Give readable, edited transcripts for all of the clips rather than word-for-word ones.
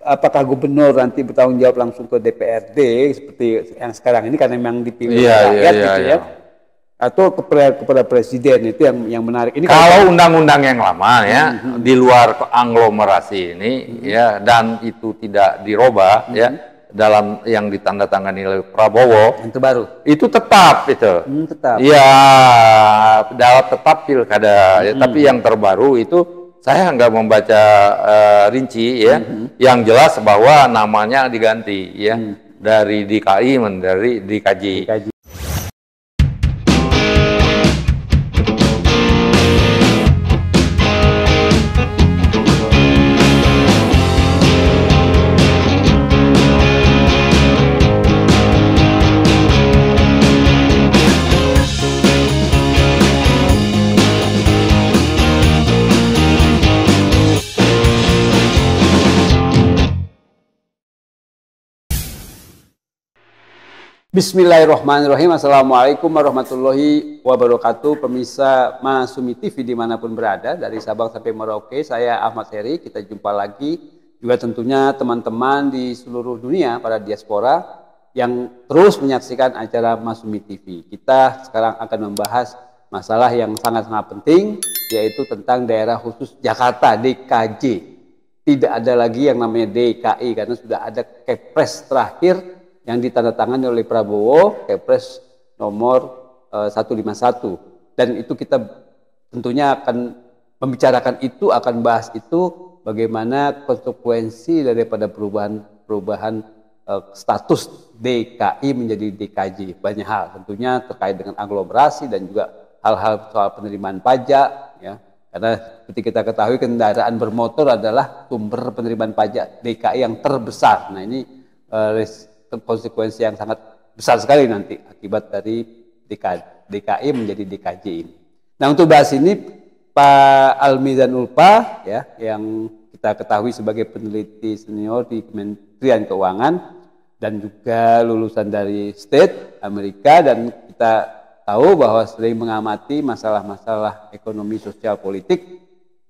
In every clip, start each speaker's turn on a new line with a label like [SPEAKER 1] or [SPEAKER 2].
[SPEAKER 1] apakah gubernur nanti bertanggung jawab langsung ke DPRD seperti yang sekarang ini karena memang dipilih rakyat gitu ya. Atau kepada presiden, itu yang menarik. Ini
[SPEAKER 2] kalau undang-undang yang lama ya, di luar aglomerasi ini ya, dan itu tidak dirubah ya, dalam yang ditandatangani oleh Prabowo,
[SPEAKER 1] yang terbaru
[SPEAKER 2] itu tetap itu.
[SPEAKER 1] Tetap.
[SPEAKER 2] Ya, dalam tetap pilkada ya, tapi yang terbaru itu saya nggak membaca rinci ya, yang jelas bahwa namanya diganti ya, dari DKI menjadi DKJ.
[SPEAKER 1] Bismillahirrahmanirrahim. Assalamualaikum warahmatullahi wabarakatuh. Pemirsa Masumi TV dimanapun berada, dari Sabang sampai Merauke, saya Ahmad Heri. Kita jumpa lagi juga tentunya teman-teman di seluruh dunia, para diaspora yang terus menyaksikan acara Masumi TV. Kita sekarang akan membahas masalah yang sangat-sangat penting, yaitu tentang daerah khusus Jakarta, DKJ. Tidak ada lagi yang namanya DKI karena sudah ada Kepres terakhir yang ditandatangani oleh Prabowo, Kepres nomor 151. Dan itu kita tentunya akan membicarakan itu, akan bahas itu, bagaimana konsekuensi daripada perubahan status DKI menjadi DKJ. Banyak hal tentunya terkait dengan aglomerasi dan juga hal-hal soal penerimaan pajak ya. Karena seperti kita ketahui, kendaraan bermotor adalah sumber penerimaan pajak DKI yang terbesar. Nah, ini konsekuensi yang sangat besar sekali nanti akibat dari DKI menjadi DKJ ini. Nah, untuk bahas ini Pak Almizan Ulpa ya, yang kita ketahui sebagai peneliti senior di Kementerian Keuangan dan juga lulusan dari State Amerika, dan kita tahu bahwa sering mengamati masalah-masalah ekonomi sosial politik,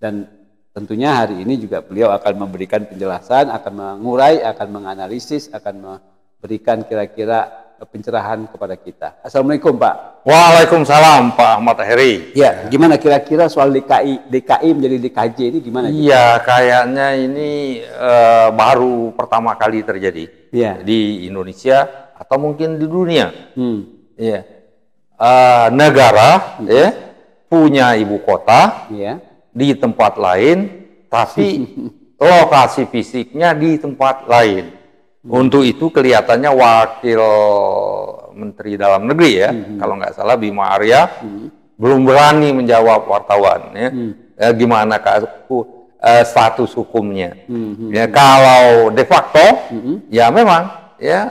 [SPEAKER 1] dan tentunya hari ini juga beliau akan memberikan penjelasan, akan mengurai, akan menganalisis, akan berikan kira-kira pencerahan kepada kita. Assalamualaikum Pak.
[SPEAKER 2] Waalaikumsalam Pak Ahmad Heri.
[SPEAKER 1] Ya, gimana kira-kira soal DKI menjadi DKJ ini gimana?
[SPEAKER 2] Iya, kayaknya ini baru pertama kali terjadi di Indonesia atau mungkin di dunia. Ya, negara ya punya ibu kota di tempat lain, tapi lokasi fisiknya di tempat lain. Untuk itu kelihatannya Wakil Menteri Dalam Negeri ya, kalau nggak salah Bima Arya, belum berani menjawab wartawan ya, gimana status hukumnya. Ya, kalau de facto ya memang ya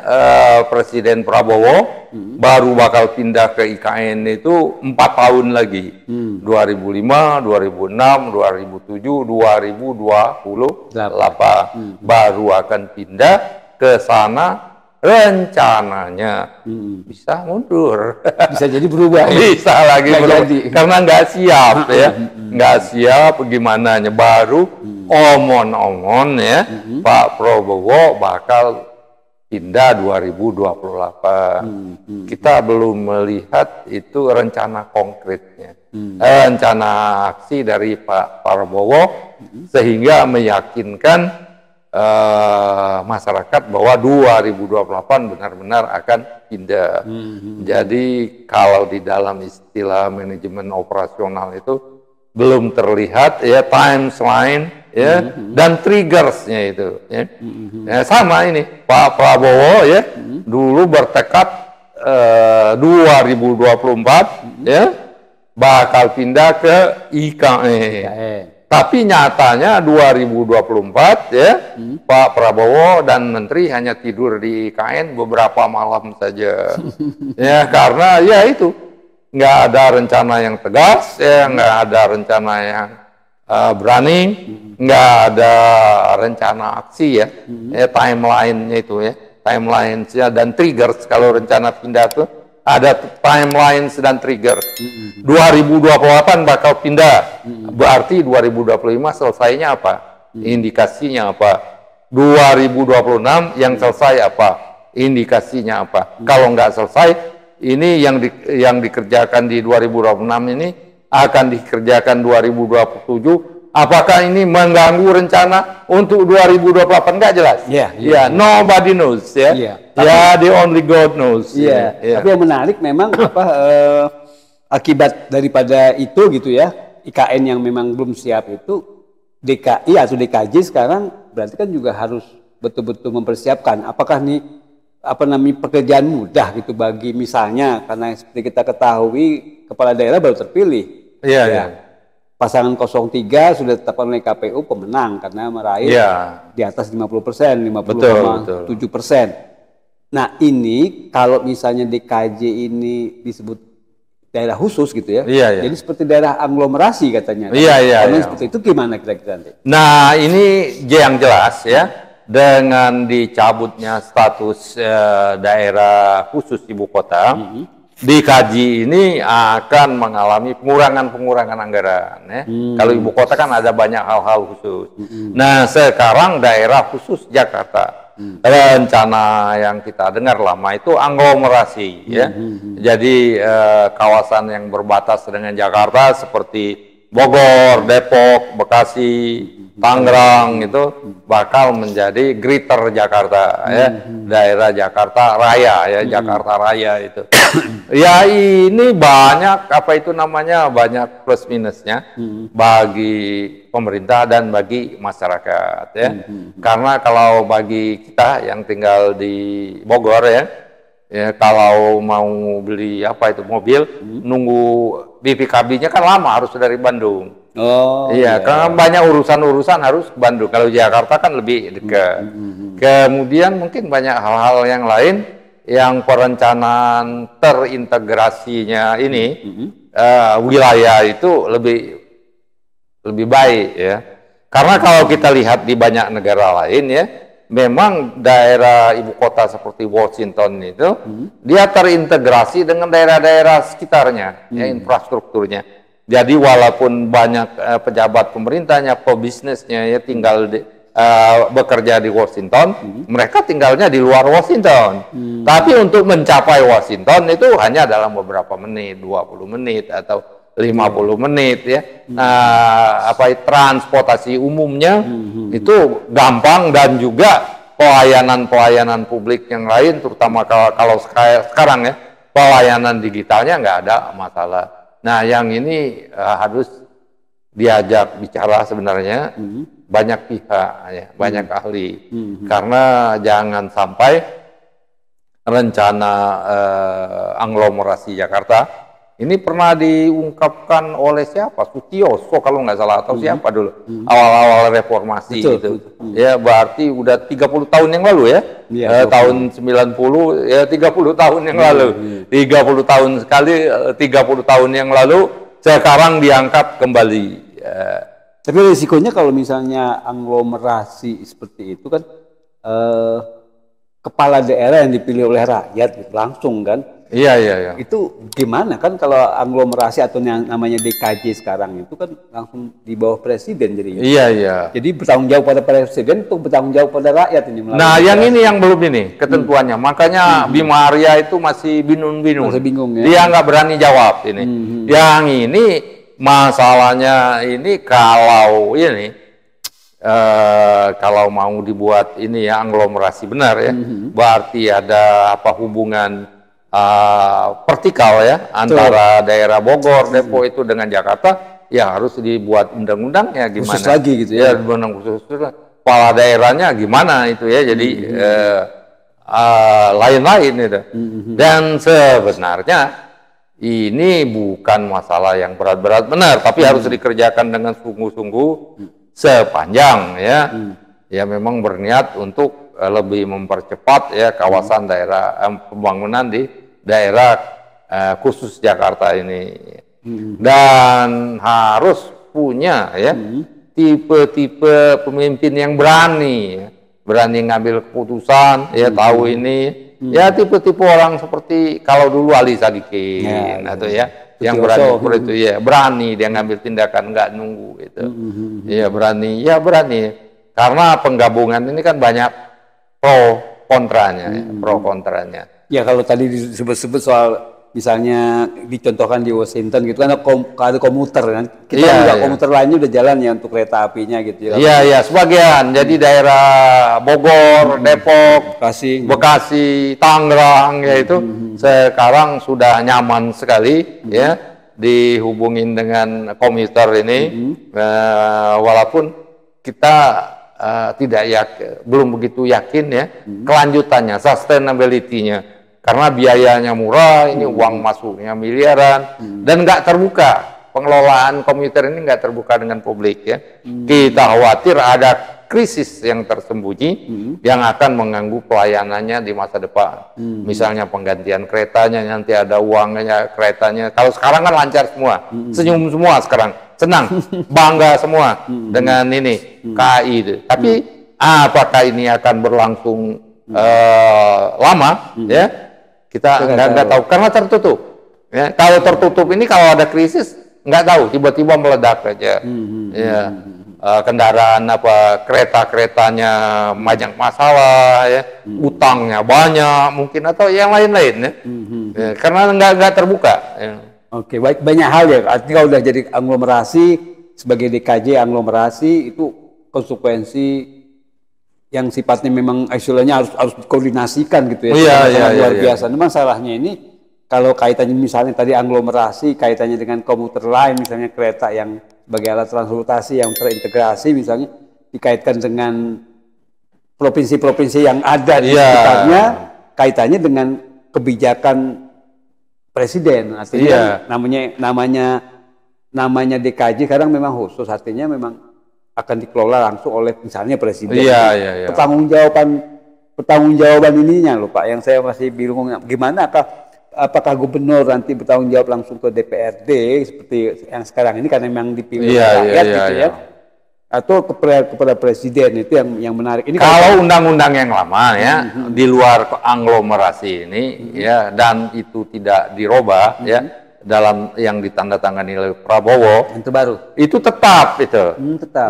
[SPEAKER 2] Presiden Prabowo baru bakal pindah ke IKN itu 4 tahun lagi, 2005, 2006, 2007, 2028 baru akan pindah ke sana. Rencananya bisa mundur,
[SPEAKER 1] bisa jadi berubah,
[SPEAKER 2] bisa lagi berubah karena nggak siap ya, nggak siap gimana baru omon-omon ya Pak Prabowo bakal pindah 2028. Kita belum melihat itu rencana konkretnya, rencana aksi dari Pak Prabowo sehingga meyakinkan masyarakat bahwa 2028 benar-benar akan pindah. Jadi kalau di dalam istilah manajemen operasional itu belum terlihat ya timeline ya dan triggersnya itu ya. Ya, sama ini Pak Prabowo ya dulu bertekad 2024 ya bakal pindah ke IKN. Tapi nyatanya 2024 ya Pak Prabowo dan Menteri hanya tidur di IKN beberapa malam saja. Ya karena ya itu nggak ada rencana yang tegas ya, nggak ada rencana yang berani, nggak ada rencana aksi ya, timeline-nya itu ya, timeline-nya dan triggers. Kalau rencana pindah tuh ada timeline dan trigger. 2028 bakal pindah, berarti 2025 selesainya apa? Indikasinya apa? 2026 yang selesai apa, indikasinya apa. Kalau nggak selesai, ini yang dikerjakan di 2026 ini akan dikerjakan 2027. Apakah ini mengganggu rencana untuk 2028? Nggak jelas. Nobody knows. The only God knows.
[SPEAKER 1] Tapi yang menarik memang akibat daripada itu gitu ya, IKN yang memang belum siap itu, DKI atau DKJ sekarang berarti kan juga harus betul-betul mempersiapkan. Apakah nih pekerjaan mudah gitu bagi misalnya, karena seperti kita ketahui kepala daerah baru terpilih. Pasangan 03 sudah ditetapkan oleh KPU pemenang karena meraih di atas 50%, 50,7%. Nah ini kalau misalnya DKJ ini disebut daerah khusus gitu ya, jadi seperti daerah aglomerasi katanya. Seperti itu gimana kira-kira nanti?
[SPEAKER 2] Nah ini yang jelas ya, dengan dicabutnya status daerah khusus ibu kota, DKJ ini akan mengalami pengurangan anggaran ya. Kalau ibu kota kan ada banyak hal-hal khusus. Nah sekarang daerah khusus Jakarta, rencana yang kita dengar lama itu aglomerasi ya. Jadi kawasan yang berbatas dengan Jakarta seperti Bogor, Depok, Bekasi, Tangerang itu bakal menjadi Greater Jakarta ya, daerah Jakarta Raya ya, Jakarta Raya itu. Ya ini banyak banyak plus minusnya bagi pemerintah dan bagi masyarakat ya. Karena kalau bagi kita yang tinggal di Bogor ya, kalau mau beli mobil, nunggu BPKB-nya kan lama, harus dari Bandung. Karena banyak urusan harus ke Bandung. Kalau Jakarta kan lebih dekat. Kemudian mungkin banyak hal-hal yang lain yang perencanaan terintegrasinya ini wilayah itu lebih baik ya. Karena kalau kita lihat di banyak negara lain ya, memang daerah ibu kota seperti Washington itu dia terintegrasi dengan daerah-daerah sekitarnya ya, infrastrukturnya. Jadi walaupun banyak pejabat pemerintahnya, pebisnisnya ya tinggal bekerja di Washington, mereka tinggalnya di luar Washington. Tapi untuk mencapai Washington itu hanya dalam beberapa menit, 20 menit atau 50 menit ya. Transportasi umumnya itu gampang, dan juga pelayanan publik yang lain, terutama kalau sekarang ya, pelayanan digitalnya nggak ada masalah. Nah yang ini harus diajak bicara sebenarnya banyak pihak ya, banyak ahli, karena jangan sampai rencana aglomerasi Jakarta ini pernah diungkapkan oleh siapa? Sutioso kalau nggak salah, atau siapa dulu awal-awal reformasi itu. Ya berarti udah 30 tahun yang lalu ya. Tahun 90 ya, 30 tahun yang lalu. 30 tahun sekali, 30 tahun yang lalu sekarang diangkat kembali.
[SPEAKER 1] Tapi risikonya kalau misalnya aglomerasi seperti itu kan, kepala daerah yang dipilih oleh rakyat langsung kan.
[SPEAKER 2] Iya.
[SPEAKER 1] Itu gimana kan kalau aglomerasi atau yang namanya DKJ sekarang itu kan langsung di bawah presiden jadinya.
[SPEAKER 2] Iya.
[SPEAKER 1] Jadi bertanggung jawab pada presiden untuk bertanggung jawab pada rakyat ini.
[SPEAKER 2] Nah, yang ini yang belum ini ketentuannya. Makanya Bima Arya itu masih bingung.
[SPEAKER 1] Masih bingung ya.
[SPEAKER 2] Dia nggak berani jawab ini. Yang ini masalahnya ini kalau mau dibuat ini ya aglomerasi benar ya, berarti ada hubungan vertikal ya antara daerah Bogor, Depok itu dengan Jakarta, ya harus dibuat undang-undangnya gimana?
[SPEAKER 1] Khusus lagi gitu ya.
[SPEAKER 2] Undang khusus kepala daerahnya gimana itu ya? Jadi lain-lain itu. Dan sebenarnya ini bukan masalah yang berat-berat benar, tapi harus dikerjakan dengan sungguh-sungguh sepanjang ya. Ya memang berniat untuk lebih mempercepat ya kawasan daerah pembangunan di daerah khusus Jakarta ini, dan harus punya ya tipe-tipe pemimpin yang berani ngambil keputusan ya, tahu ini ya, tipe-tipe orang seperti kalau dulu Ali Sadikin atau ya yang berani seperti itu ya, berani dia ngambil tindakan, nggak nunggu itu ya, berani Karena penggabungan ini kan banyak pro kontranya, pro kontranya.
[SPEAKER 1] Ya kalau tadi disebut-sebut soal misalnya dicontohkan di Washington gitu kan ada komuter kan. Kita juga komuter lainnya udah jalan ya untuk kereta apinya gitu ya.
[SPEAKER 2] Iya, sebagian. Jadi daerah Bogor, Depok, Bekasi, Tangerang ya itu sekarang sudah nyaman sekali ya dihubungin dengan komuter ini. Walaupun kita belum begitu yakin ya kelanjutannya, sustainability-nya. Karena biayanya murah, ini uang masuknya miliaran, dan nggak terbuka. Pengelolaan komuter ini nggak terbuka dengan publik ya. Kita khawatir ada krisis yang tersembunyi yang akan mengganggu pelayanannya di masa depan. Misalnya penggantian keretanya, nanti ada uangnya keretanya. Kalau sekarang kan lancar semua, senyum semua sekarang, senang, bangga semua dengan ini KAI itu. Tapi apakah ini akan berlangsung lama ya? Kita nggak tahu karena tertutup. Ya, kalau tertutup ini kalau ada krisis nggak tahu tiba-tiba meledak aja. Ya, kendaraan kereta-keretanya banyak masalah ya, utangnya banyak mungkin atau yang lain-lain ya. Ya karena nggak terbuka. Ya.
[SPEAKER 1] Oke, baik banyak hal ya. Artinya kalau udah jadi aglomerasi sebagai DKJ aglomerasi itu konsekuensi yang sifatnya memang istilahnya harus dikoordinasikan gitu ya. Luar biasa. Memang salahnya ini kalau kaitannya misalnya tadi aglomerasi kaitannya dengan komuter lain misalnya kereta yang sebagai alat transportasi yang terintegrasi misalnya dikaitkan dengan provinsi-provinsi yang ada di sekitarnya kaitannya dengan kebijakan presiden. Artinya namanya DKJ kadang memang khusus artinya memang akan dikelola langsung oleh misalnya presiden. Pertanggungjawaban ininya loh Pak, yang saya masih bingung gimana apakah gubernur nanti bertanggung jawab langsung ke DPRD seperti yang sekarang ini karena memang dipilih rakyat gitu ya. Atau kepada presiden itu yang menarik. Ini
[SPEAKER 2] kalau undang-undang yang lama ya di luar aglomerasi ini ya dan itu tidak dirubah ya. Dalam yang ditandatangani oleh Prabowo
[SPEAKER 1] itu baru
[SPEAKER 2] itu tetap itu
[SPEAKER 1] tetap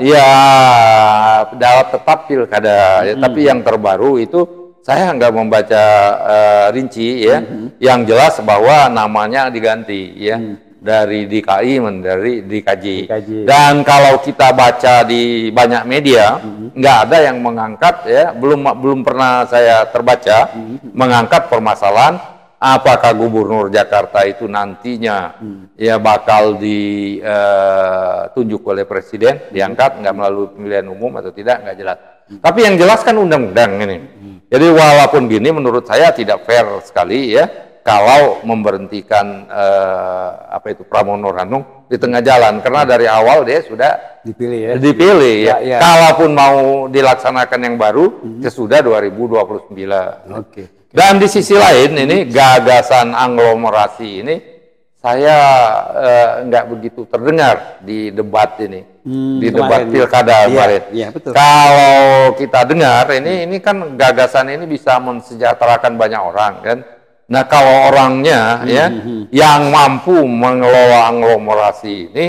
[SPEAKER 2] dalam tetap pilkada ya. Tapi yang terbaru itu saya nggak membaca rinci ya yang jelas bahwa namanya diganti ya dari DKI menjadi DKJ. Dan kalau kita baca di banyak media nggak ada yang mengangkat ya belum pernah saya terbaca mengangkat permasalahan apakah gubernur Jakarta itu nantinya ya bakal ditunjuk oleh presiden, diangkat nggak melalui pemilihan umum atau tidak, nggak jelas. Tapi yang jelas kan undang-undang ini. Jadi walaupun gini menurut saya tidak fair sekali ya kalau memberhentikan Pramono Anung di tengah jalan karena dari awal dia sudah dipilih ya. Kalaupun mau dilaksanakan yang baru sesudah 2029. Dan di sisi lain ini gagasan aglomerasi ini saya nggak begitu terdengar di debat ini, di debat pilkada kemarin. Kalau kita dengar ini kan gagasan ini bisa mensejahterakan banyak orang kan. Nah kalau orangnya yang mampu mengelola aglomerasi ini,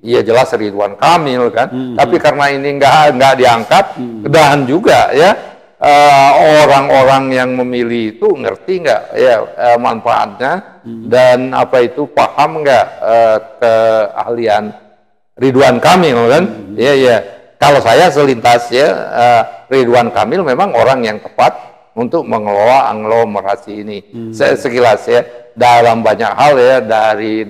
[SPEAKER 2] ya jelas Ridwan Kamil kan. Tapi karena ini nggak diangkat dan juga ya. Orang-orang yang memilih itu ngerti nggak ya manfaatnya dan paham nggak keahlian Ridwan Kamil kan? Kalau saya selintas ya Ridwan Kamil memang orang yang tepat untuk mengelola aglomerasi ini. Sekilas ya dalam banyak hal ya dari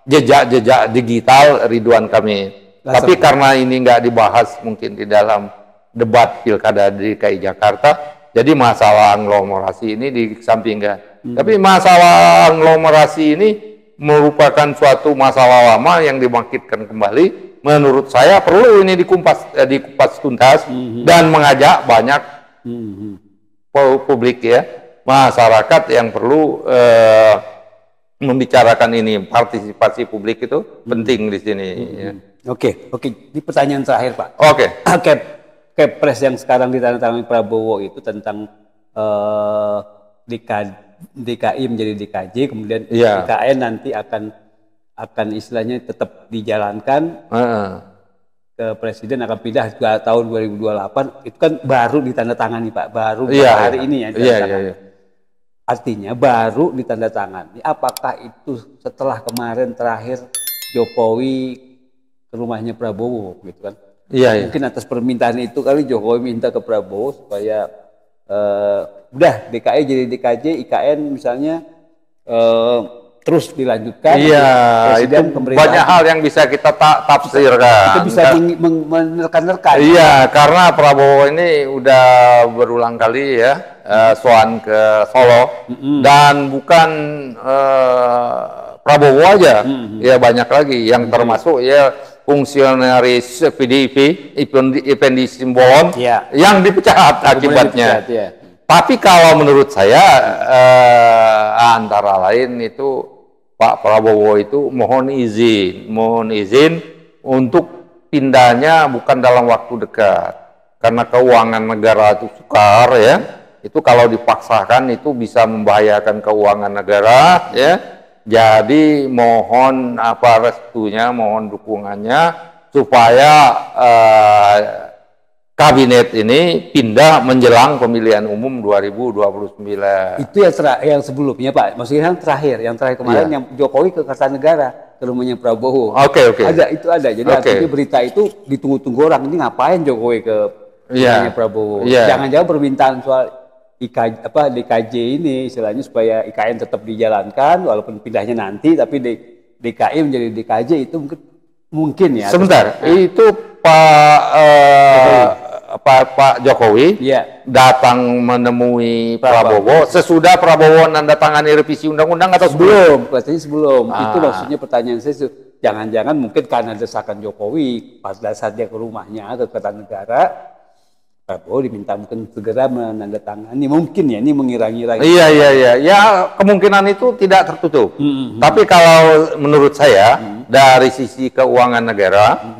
[SPEAKER 2] jejak-jejak digital Ridwan Kamil. Tapi karena ini nggak dibahas mungkin di dalam debat pilkada di DKI Jakarta, jadi masalah aglomerasi ini dikesampingkan. Tapi masalah aglomerasi ini merupakan suatu masalah lama yang dibangkitkan kembali. Menurut saya perlu ini dikupas tuntas dan mengajak banyak publik ya, masyarakat yang perlu membicarakan ini. Partisipasi publik itu penting di sini. Ya.
[SPEAKER 1] Oke, ini pertanyaan terakhir Pak. Kepres yang sekarang ditandatangani Prabowo itu tentang DKI menjadi DKJ, kemudian IKN nanti akan istilahnya tetap dijalankan. ke presiden akan pindah juga tahun 2028 itu kan baru ditandatangani Pak, baru hari ini ya. Artinya baru ditandatangani. Apakah itu setelah kemarin terakhir Jokowi ke rumahnya Prabowo gitu kan? Mungkin atas permintaan itu kali Jokowi minta ke Prabowo supaya udah DKI jadi DKJ, IKN misalnya terus dilanjutkan.
[SPEAKER 2] Itu banyak hal yang bisa kita tafsirkan.
[SPEAKER 1] Kita bisa menerka-nerka.
[SPEAKER 2] Karena Prabowo ini udah berulang kali ya soan ke Solo dan bukan Prabowo aja, ya banyak lagi yang termasuk ya fungsionaris PDIP, Effendi Simbolon yang dipecat akibatnya. Tapi kalau menurut saya antara lain itu Pak Prabowo itu mohon izin untuk pindahnya bukan dalam waktu dekat karena keuangan negara itu sukar ya. Itu kalau dipaksakan itu bisa membahayakan keuangan negara ya. Jadi mohon restunya, mohon dukungannya supaya kabinet ini pindah menjelang pemilihan umum 2029.
[SPEAKER 1] Itu yang sebelumnya Pak, maksudnya yang terakhir kemarin yang Jokowi ke Kertanegara ke rumahnya Prabowo. Itu ada. Jadi artinya berita itu ditunggu-tunggu orang ini ngapain Jokowi ke rumahnya Prabowo. Jangan-jangan permintaan soal DKJ ini istilahnya supaya IKN tetap dijalankan walaupun pindahnya nanti tapi DKI menjadi DKJ itu mungkin ya.
[SPEAKER 2] Sebentar, itu Pak Jokowi datang menemui Prabowo sesudah Prabowo nandatangani revisi undang-undang atau
[SPEAKER 1] sebelum? Katanya sebelum. Itu maksudnya pertanyaan saya jangan-jangan mungkin karena desakan Jokowi pada saat dia ke rumahnya ke Kertanegara Prabowo diminta mungkin segera menandatangani, mungkin ya, ini mengira-ngira.
[SPEAKER 2] Ya kemungkinan itu tidak tertutup. Tapi kalau menurut saya dari sisi keuangan negara,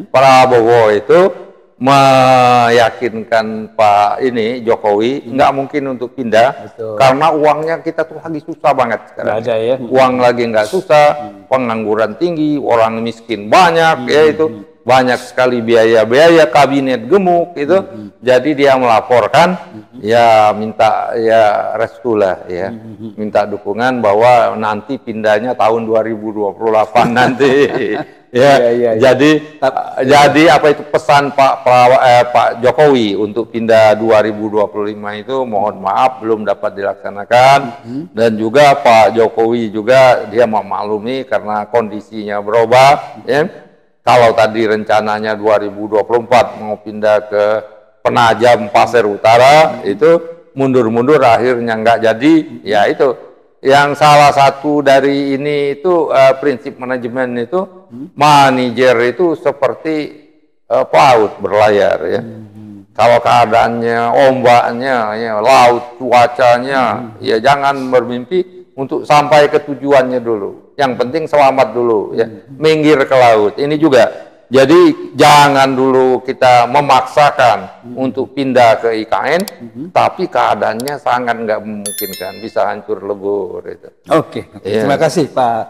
[SPEAKER 2] Prabowo itu meyakinkan Pak Jokowi nggak mungkin untuk pindah karena uangnya kita tuh lagi susah banget sekarang.
[SPEAKER 1] Nggak ada ya.
[SPEAKER 2] Uang lagi nggak susah, pengangguran tinggi, orang miskin banyak, ya itu. Banyak sekali biaya-biaya, kabinet gemuk itu. Jadi dia melaporkan ya minta ya restu lah ya. Minta dukungan bahwa nanti pindahnya tahun 2028 nanti. Jadi apa itu pesan Pak Jokowi untuk pindah 2025 itu mohon maaf belum dapat dilaksanakan dan juga Pak Jokowi juga dia memaklumi karena kondisinya berubah ya. Kalau tadi rencananya 2024 mau pindah ke Penajam Pasir Utara itu mundur-mundur akhirnya nggak jadi. Ya itu yang salah satu dari ini itu prinsip manajemen itu manajer itu seperti pelaut berlayar ya. Kalau keadaannya ombaknya ya, laut cuacanya ya jangan bermimpi untuk sampai ke tujuannya dulu. Yang penting selamat dulu ya, minggir ke laut. Ini juga. Jadi jangan dulu kita memaksakan untuk pindah ke IKN, tapi keadaannya sangat nggak memungkinkan, bisa hancur lebur itu.
[SPEAKER 1] Terima kasih Pak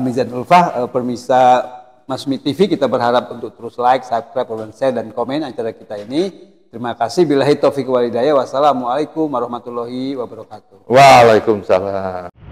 [SPEAKER 1] Mizan Ulfah, pemirsa Masumi TV, kita berharap untuk terus like, subscribe, share dan komen acara kita ini. Terima kasih. Billahi taufiq wal hidayah. Wassalamualaikum warahmatullahi wabarakatuh.
[SPEAKER 2] Waalaikumsalam.